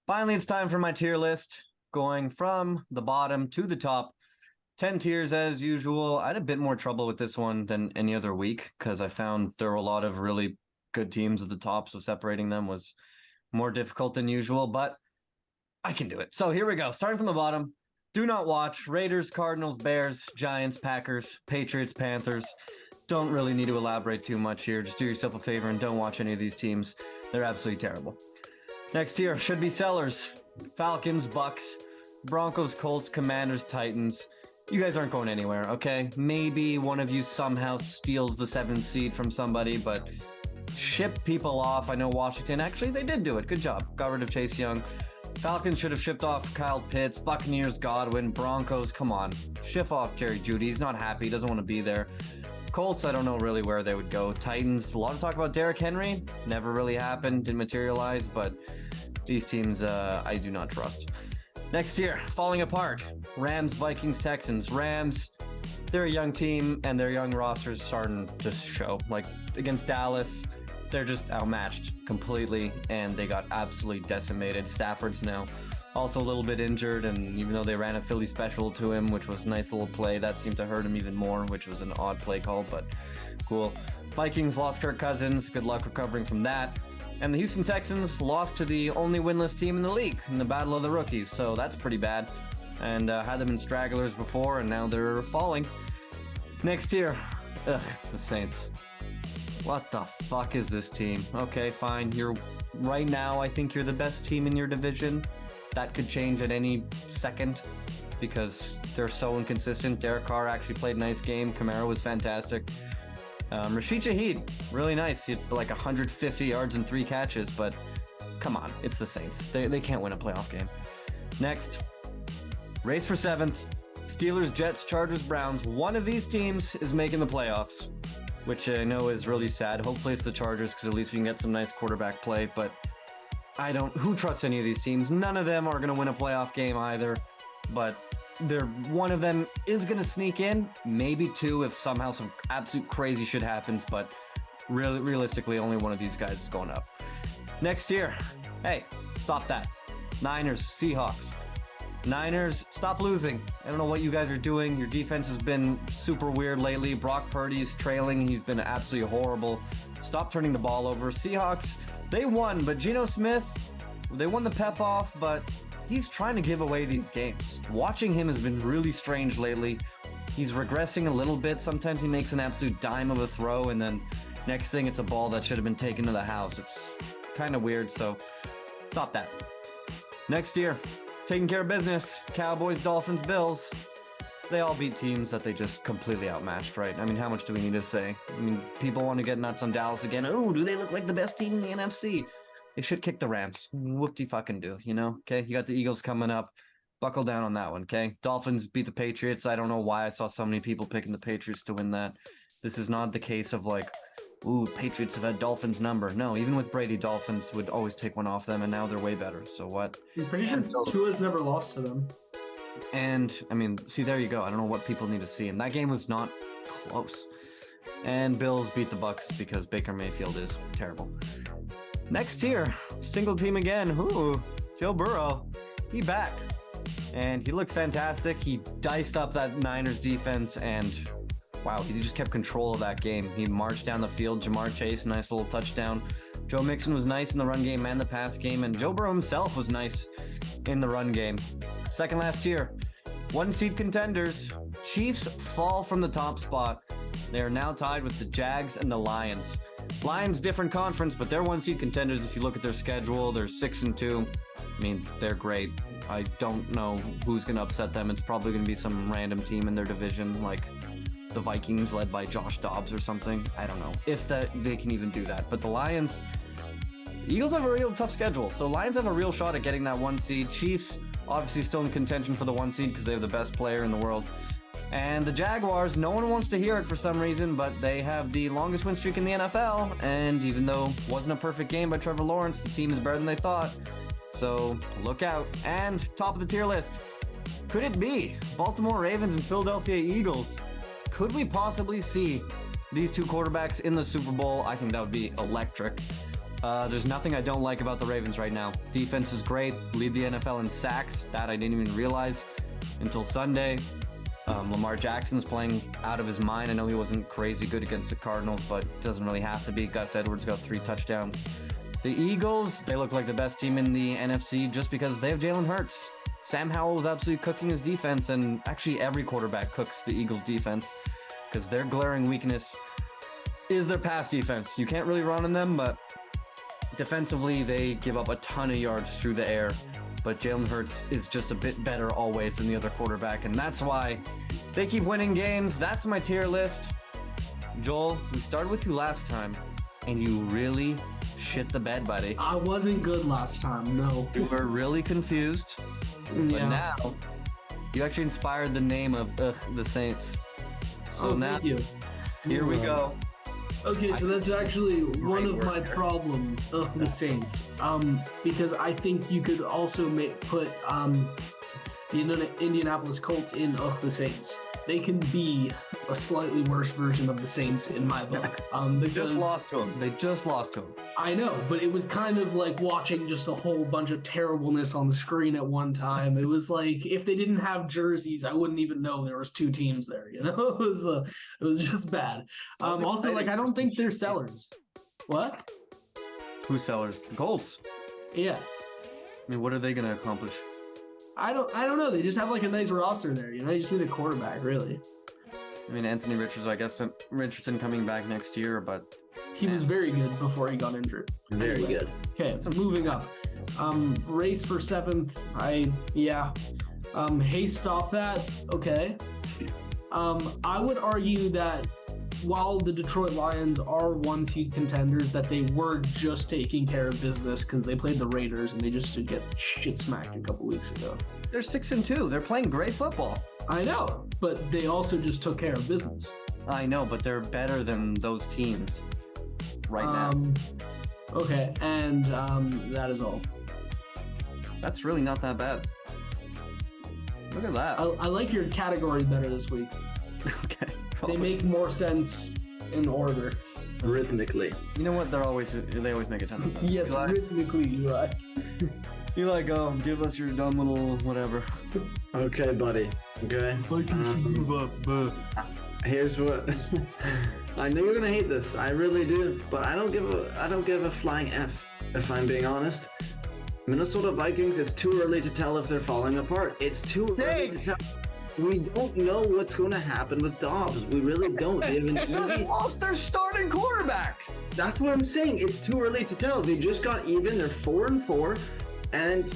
Finally, it's time for my tier list, going from the bottom to the top. 10 tiers as usual. I had a bit more trouble with this one than any other week because I found there were a lot of really good teams at the top, so separating them was more difficult than usual, but I can do it. So here we go. Starting from the bottom. Do not watch Raiders, Cardinals, Bears, Giants, Packers, Patriots, Panthers. Don't really need to elaborate too much here. Just do yourself a favor and don't watch any of these teams. They're absolutely terrible. Next tier should be sellers. Falcons, Bucks, Broncos, Colts, Commanders, Titans. You guys aren't going anywhere, okay? Maybe one of you somehow steals the 7th seed from somebody, but ship people off. I know Washington, actually, they did do it. Good job. Got rid of Chase Young. Falcons should have shipped off Kyle Pitts. Buccaneers, Godwin. Broncos, come on. Ship off Jerry Jeudy. He's not happy. He doesn't want to be there. Colts, I don't know really where they would go. Titans, a lot of talk about Derrick Henry. Never really happened, didn't materialize, but these teams I do not trust. Next year, falling apart. Rams, Vikings, Texans. Rams, they're a young team, and their young roster's starting to show. Like, against Dallas, they're just outmatched completely, and they got absolutely decimated. Stafford's now also a little bit injured, and even though they ran a Philly special to him, which was a nice little play, that seemed to hurt him even more, which was an odd play call, but cool. Vikings lost Kirk Cousins. Good luck recovering from that. And the Houston Texans lost to the only winless team in the league in the Battle of the Rookies, so that's pretty bad. And had them in stragglers before, and now they're falling. Next year, the Saints. What the fuck is this team? Okay, fine. Right now, I think you're the best team in your division. That could change at any second because they're so inconsistent. Derek Carr actually played a nice game. Kamara was fantastic. Rashid Shaheed, really nice. He had like 150 yards and 3 catches, but come on, it's the Saints. They can't win a playoff game. Next, race for 7th. Steelers, Jets, Chargers, Browns. One of these teams is making the playoffs, which I know is really sad. Hopefully it's the Chargers because at least we can get some nice quarterback play, but who trusts any of these teams? None of them are going to win a playoff game either, but one of them is going to sneak in, maybe 2 if somehow some absolute crazy shit happens, but realistically, only one of these guys is going up. Next year, hey, stop that. Niners, Seahawks. Niners, stop losing. I don't know what you guys are doing. Your defense has been super weird lately. Brock Purdy's trailing. He's been absolutely horrible. Stop turning the ball over. Seahawks, they won, but Geno Smith, they won the pep off, but he's trying to give away these games. Watching him has been really strange lately. He's regressing a little bit. Sometimes he makes an absolute dime of a throw, and then next thing it's a ball that should have been taken to the house. It's kind of weird, so stop that. Next year, taking care of business. Cowboys, Dolphins, Bills. They all beat teams that they just completely outmatched, right? I mean, how much do we need to say? I mean, people want to get nuts on Dallas again. Oh, do they look like the best team in the NFC? They should kick the Rams. Whoop-de-fucking-do, you know? Okay, you got the Eagles coming up. Buckle down on that one, okay? Dolphins beat the Patriots. I don't know why I saw so many people picking the Patriots to win that. This is not the case of like, ooh, Patriots have had Dolphins number. No, even with Brady, Dolphins would always take one off them, and now they're way better. So what? I'm pretty sure Tua's never lost to them. And, I mean, see, there you go. I don't know what people need to see. And that game was not close. And Bills beat the Bucks because Baker Mayfield is terrible. Next tier, single team again. Ooh, Joe Burrow. He back. And he looked fantastic. He diced up that Niners defense, and wow, he just kept control of that game. He marched down the field. Jamar Chase, nice little touchdown. Joe Mixon was nice in the run game and the pass game, and Joe Burrow himself was nice in the run game. Second last year, 1-seed contenders. Chiefs fall from the top spot. They are now tied with the Jags and the Lions. Lions, different conference, but they're 1-seed contenders. If you look at their schedule, they're 6-2. I mean, they're great. I don't know who's going to upset them. It's probably going to be some random team in their division, like the Vikings led by Josh Dobbs or something. I don't know if they can even do that. But the Lions, Eagles have a real tough schedule. So Lions have a real shot at getting that 1-seed. Chiefs, obviously still in contention for the 1-seed because they have the best player in the world. And the Jaguars, no one wants to hear it for some reason, but they have the longest win streak in the NFL. And even though it wasn't a perfect game by Trevor Lawrence, the team is better than they thought. So look out. And top of the tier list, could it be Baltimore Ravens and Philadelphia Eagles? Could we possibly see these two quarterbacks in the Super Bowl? I think that would be electric. There's nothing I don't like about the Ravens right now. Defense is great. Lead the NFL in sacks. That I didn't even realize until Sunday. Lamar Jackson's playing out of his mind. I know he wasn't crazy good against the Cardinals, but doesn't really have to be. Gus Edwards got 3 touchdowns. The Eagles, they look like the best team in the NFC just because they have Jalen Hurts. Sam Howell was absolutely cooking his defense, and actually every quarterback cooks the Eagles defense because their glaring weakness is their pass defense. You can't really run on them, but defensively, they give up a ton of yards through the air. But Jalen Hurts is just a bit better always than the other quarterback, and that's why they keep winning games. That's my tier list. Joel, we started with you last time, and you really shit the bed, buddy. I wasn't good last time, no. You were really confused, but Yeah. now you actually inspired the name of the Saints. So now, thank you. here we go. Okay, so that's actually one of my work there. problems of the Saints. Because I think you could also put the Indianapolis Colts in of the Saints. They can be a slightly worse version of the Saints in my book. They Because just lost to him. They just lost to him. I know, but it was kind of like watching just a whole bunch of terribleness on the screen at one time. It was like if they didn't have jerseys, I wouldn't even know there was 2 teams there. You know, it was just bad. That's Also, like exciting. I don't think they're sellers. What? Who's sellers? The Colts. Yeah, I mean, what are they going to accomplish? I don't know. They just have like a nice roster there. You know, you just need a quarterback, really. I mean, Anthony Richardson, I guess Richardson coming back next year, but He was very good before he got injured. Very Anyway. good. Okay, so moving up. Race for 7th. Hey, stop that. Okay. I would argue that while the Detroit Lions are 1 seed contenders, that they were just taking care of business because they played the Raiders and they just did get shit smacked a couple weeks ago. they're 6-2. They're playing great football. I know, but they also just took care of business. I know, but they're better than those teams right now. Okay, and that is all. That's really not that bad. Look at that. I like your category better this week. Okay. They make more sense in order. Rhythmically. You know what? They always make a ton of sense. Yes, Eli, rhythmically, Eli. Eli, go. Give us your dumb little whatever. Okay, buddy. Okay. Here's what I know you're gonna hate this. I really do, but I don't give a flying F if I'm being honest. Minnesota Vikings, it's too early to tell if they're falling apart. It's too early to tell. We don't know what's going to happen with Dobbs. We really don't. They have an They easy. lost their starting quarterback. That's what I'm saying. It's too early to tell. They just got even. They're 4-4, and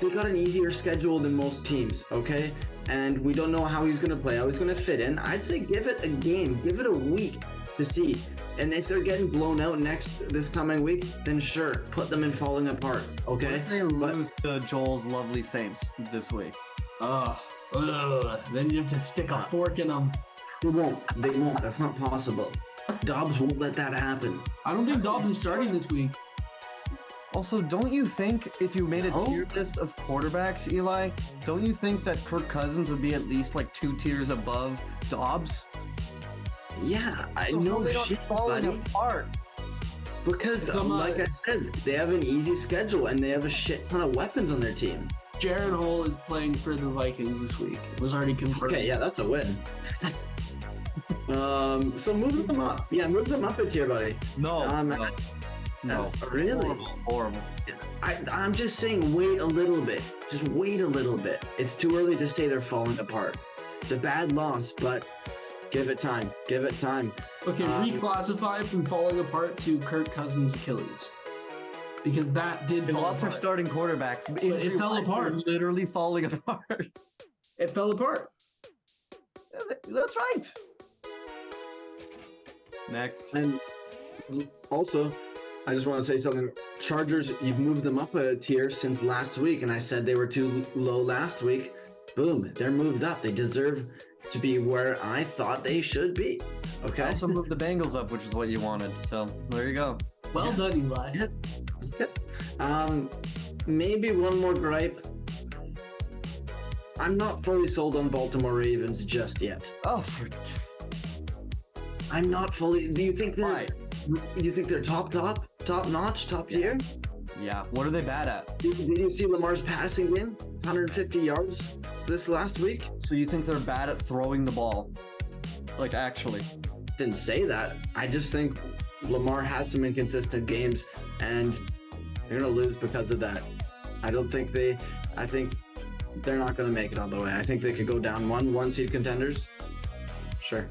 they got an easier schedule than most teams. Okay, and we don't know how he's going to play. How he's going to fit in. I'd say give it a game. Give it a week to see. And if they're getting blown out this coming week, then sure, put them in falling apart. What Okay. if they lose to Joel's lovely Saints this week? Then you have to stick a fork in them. They won't. They won't. That's not possible. Dobbs won't let that happen. I don't think Dobbs is starting this week. Also, don't you think if you made a No. tier list of quarterbacks, Eli, don't you think that Kirk Cousins would be at least like 2 tiers above Dobbs? Yeah, I So know how they not shit, falling buddy. apart. Because, like I said, they have an easy schedule and they have a shit ton of weapons on their team. Jaron Hole is playing for the Vikings this week. It was already confirmed. Okay, yeah, that's a win. So move them up. Yeah, move them up a tier, buddy. No, no. Really? Horrible. I'm just saying, wait a little bit. Just wait a little bit. It's too early to say they're falling apart. It's a bad loss, but give it time. Give it time. Okay, reclassify from falling apart to Kirk Cousins' Achilles. Because that did They fall lost their apart. starting quarterback. it fell apart. They're literally falling apart. It fell apart. That's right. Next. And also, I just want to say something. Chargers, you've moved them up a tier since last week, and I said they were too low last week. Boom, they're moved up. They deserve to be where I thought they should be. I Okay? also moved the Bengals up, which is what you wanted. So there you go. Well done, Eli. Maybe one more gripe. I'm not fully sold on Baltimore Ravens just yet. Oh, I'm not fully. Do you think they're? why? Do you think they're top? top notch, top tier. Yeah. What are they bad at? Did you see Lamar's passing game? 150 yards this last week. So you think they're bad at throwing the ball? Like actually? Didn't say that. I just think Lamar has some inconsistent games, and they're gonna lose because of that. I think they're not gonna make it all the way. I think they could go down one seed contenders. Sure.